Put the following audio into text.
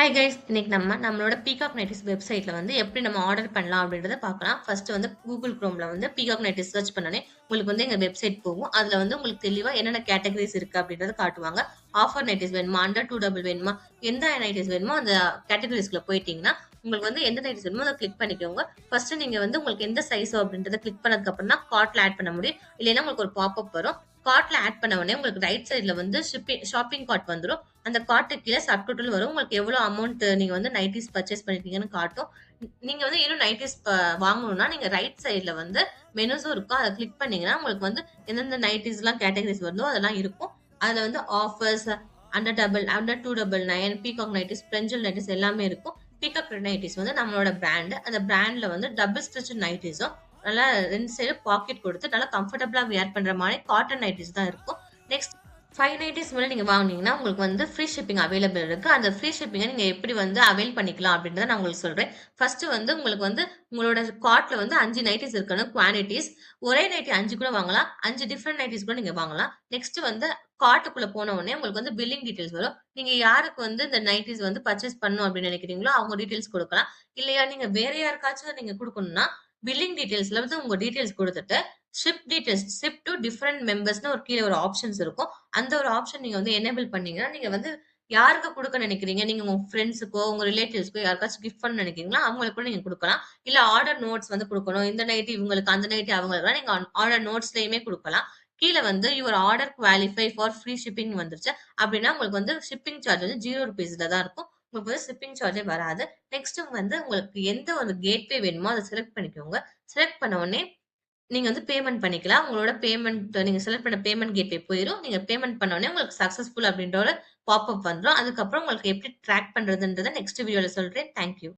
Hi guys! இன்னைக்கு நம்மளோட peacock nighties வெப்சைட்ல வந்து எப்படி நம்ம ஆர்டர் பண்ணலாம் அப்படின்றத பார்க்கலாம். ஃபர்ஸ்ட் வந்து கூகுள் குரோம்ல வந்து பீகாக் நைட்டிஸ் சர்ச் பண்ணோனே உங்களுக்கு வந்து எங்க வெப்சைட் போகும். அதுல வந்து உங்களுக்கு தெளிவா என்னென்ன கேட்டகரிஸ் இருக்கு அப்படின்றத காட்டுவாங்க. ஆஃபர் நைட்டிஸ் வேணுமா, அண்டர் 2 வேணுமா, எந்த நைட்டிஸ் வேணுமோ அந்த கேட்டகரிஸ்குள்ள போயிட்டீங்கன்னா உங்களுக்கு வந்து எந்த நைட்டிஸ் வேணுமோ அதை கிளிக் பண்ணிக்கோங்க. ஃபர்ஸ்ட் நீங்க வந்து உங்களுக்கு எந்த சைஸோ அப்படின்றத கிளிக் பண்ணதுக்கு அப்புறம் தான் கார்ட்ல ஆட் பண்ண முடியும். இல்லைன்னா உங்களுக்கு ஒரு பாப்அப் வரும். கார்ட்ல ஆட் பண்ண உடனே உங்களுக்கு ரைட் சைடுல வந்து ஷாப்பிங் கார்ட் வந்துரும். அந்த கார்ட்டுக்கு கீழ சப்டோட்டல் வரும். உங்களுக்கு எவ்வளவு அமௌண்ட் நீங்க வந்து நைட்டீஸ் பர்ச்சேஸ் பண்ணிருக்கீங்கன்னு காட்டும். நீங்க வந்து இன்னும் நைட்டீஸ் வாங்கணும்னா நீங்க ரைட் சைடுல வந்து மெனுஸும் இருக்கும். அத கிளிக் பண்ணீங்கன்னா உங்களுக்கு வந்து எந்தெந்த நைட்டீஸ்லாம் கேட்டகரிஸ் வருதோ அதெல்லாம் இருக்கும். அதுல வந்து ஆஃபர்ஸ், அண்டர் 299, பீகாக் நைட்டீஸ், பிரெஞ்சல் நைட்டீஸ் எல்லாமே இருக்கும். பீகாக் நைட்டீஸ் வந்து நம்மளோட பிராண்ட். அந்த பிராண்ட்ல வந்து டபுள் ஸ்டிச் நைட்டீஸும் நல்லா 2 சைடு பாக்கெட் கொடுத்து நல்லா கம்ஃபர்டபுளா வியர் பண்ற மாதிரி காட்டன் நைட்டீஸ் தான் இருக்கும். நெக்ஸ்ட் 590s மேல நீங்க வாங்குனீங்கன்னா உங்களுக்கு வந்து ஃப்ரீ ஷிப்பிங் அவைலபிள் இருக்கு. அந்த ஃப்ரீ ஷிப்பிங்க நீங்க எப்படி வந்து அவைல் பண்ணிக்கலாம் அப்படின்றத நான் உங்களுக்கு சொல்றேன். ஃபர்ஸ்ட் வந்து உங்களுக்கு வந்து உங்களோட கார்ட்ல வந்து 5 நைட்டீஸ் இருக்கணும் குவான்டிட்டிஸ். ஒரே நைட்டி 5 கூட வாங்கலாம். 5 டிஃபரெண்ட் நைட்டீஸ் கூட நீங்க வாங்கலாம். நெக்ஸ்ட் வந்து கார்ட்டுக்குள்ள போன உடனே உங்களுக்கு வந்து பில்லிங் டீடைல்ஸ் வரும். நீங்க யாருக்கு வந்து இந்த நைட்டீஸ் வந்து பர்ச்சேஸ் பண்ணணும் அப்படின்னு நினைக்கிறீங்களோ அவங்க டீடைல்ஸ் கொடுக்கலாம். இல்லையா நீங்க வேற யாருக்காச்சும் நீங்க கொடுக்கணும்னா பில்லிங் டீடைல்ஸ்ல வந்து உங்க டீடைல்ஸ் கொடுத்துட்டு ஷிப் டு டிஃபரெண்ட் மெம்பர்ஸ்னு ஒரு கீழ ஒரு ஆப்ஷன்ஸ் இருக்கும். அந்த ஒரு ஆப்ஷன் நீங்க வந்து எனேபிள் பண்ணீங்கன்னா, நீங்க வந்து யாருக்கு குடுக்க நினைக்கிறீங்க? நீங்க உங்க ஃபிரெண்ட்ஸுக்கோ, உங்க ரிலேட்டிவ்ஸ்க்கோ யாருக்காச்சும் கிஃப்ட் பண்ண நினைக்கிறீங்களோ, அவங்களுக்கு கூட நீங்க குடுக்கலாம். இல்ல ஆர்டர் நோட்ஸ் வந்து குடுக்கணும். இந்த நைட்டி இவங்களுக்கு, அந்த நைட்டி அவங்களுக்குலாம் நீங்க ஆர்டர் நோட்ஸ்லயுமே குடுக்கலாம். கீழ வந்து your order qualify for free shipping வந்துருச்சு. அப்படின்னா உங்களுக்கு வந்து ஷிப்பிங் சார்ஜ் வந்து ₹0 தான் இருக்கும். உங்களுக்கு வந்து ஷிப்பிங் சார்ஜே வராது. நெக்ஸ்ட் வந்து உங்களுக்கு எந்த ஒரு கேட்வே வேணுமோ அத செலக்ட் பண்ணிக்கோங்க. செலக்ட் பண்ண உடனே நீங்க வந்து பேமெண்ட் பண்ணிக்கலாம். உங்களோட பேமெண்ட் நீங்க செலக்ட் பண்ண பேமெண்ட் கேட்வே போயிரும். நீங்க பேமெண்ட் பண்ண உடனே உங்களுக்கு சக்சஸ்ஃபுல் அப்படின்ற ஒரு பாப்அப் வந்துரும். அதுக்கப்புறம் உங்களுக்கு எப்படி ட்ராக் பண்றதுன்றத நெக்ஸ்ட் வீடியோல சொல்றேன். Thank you.